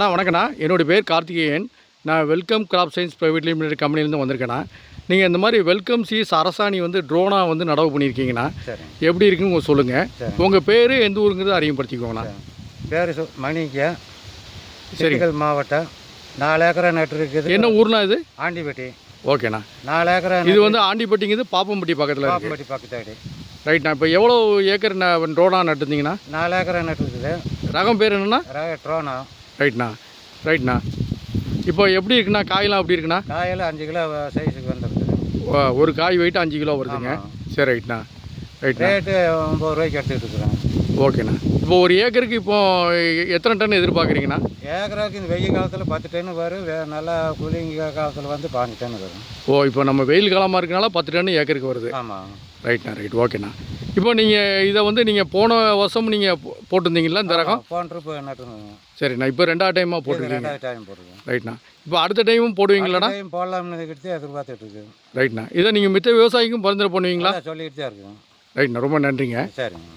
அண்ணா வணக்கண்ணா, என்னோடய பேர் கார்த்திகேயன். நான் welcome crop science private limited கம்பெனிலேருந்து வந்திருக்கேண்ணா. நீங்கள் இந்த மாதிரி வெல்கம் சீஸ் அரசாணி ட்ரோனாக நடவு பண்ணியிருக்கீங்கண்ணா. எப்படி இருக்குன்னு கொஞ்சம் சொல்லுங்கள். உங்கள் பேர் எந்த ஊருங்கிறது அறிமுகப்படுத்திக்கோங்கண்ணா. பேர் மணிக்கு, சிட்டிகள் மாவட்டம். 4 ஏக்கரா நட்டு இருக்குது. என்ன ஊர்னா இது? ஆண்டிப்பட்டி. ஓகேண்ணா. 4 ஏக்கரா. இது ஆண்டிப்பட்டிங்கிறது பாப்பம்பட்டி பக்கத்தில். பாப்பம்பட்டி பக்கத்தாடி. ரைட்ண்ணா. இப்போ எவ்வளோ ஏக்கர் ட்ரோனா நட்டுருந்தீங்கன்னா? 4 ஏக்கரா நட்டுருக்குது. ரகம் பேர் என்னண்ணா? ட்ரோனா. ரைட்ண்ணா. இப்போ எப்படி இருக்குண்ணா? காயெல்லாம் எப்படி இருக்குண்ணா? காயெல்லாம் 5 கிலோ சைஸுக்கு வந்துருக்குது. ஒரு காய் வெயிட் 5 கிலோ வருதுங்க. சரி ரைட்ண்ணா. ரேட்டு 9 ரூபாய்க்கு எடுத்துக்கிட்டு இருக்கிறேன். ஓகேண்ணா. இப்போ ஒரு ஏக்கருக்கு எத்தனை டன் எதிர்பார்க்குறீங்கண்ணா? ஏக்கராவுக்கு இந்த வெயில் காலத்தில் 10 டன் வரும். நல்லா கூலிங் காலத்தில் 15 டன் வரும். இப்போ நம்ம வெயில் காலமாக இருக்கனால 10 டன் ஏக்கருக்கு வருது. ஆமாம். ரைட். ஓகேண்ணா. இப்போ நீங்கள் இதை நீங்கள் போன வருஷம் நீங்கள் போட்டிருந்தீங்களா இந்த ரகம்? போன ட்ரிப்பு நட்டுருங்க. சரிண்ணா. இப்போ 2வது டைமாக போட்டுருக்கீங்க. 2வது டைம் போட்டுருக்கேன். ரைட்ண்ணா. இப்போ அடுத்த டைமும் போடுவீங்களாண்ணா? போடலாம்னு எதிர்பார்த்துட்டு இருக்கு. ரைட்ண்ணா. இதை நீங்கள் மித்த விவசாயிக்கும் பரிந்துரை பண்ணுவீங்களா? சொல்லிக்கிட்டு தான் இருக்குங்க. ரைட்ண்ணா. ரொம்ப நன்றிங்க. சரிங்க.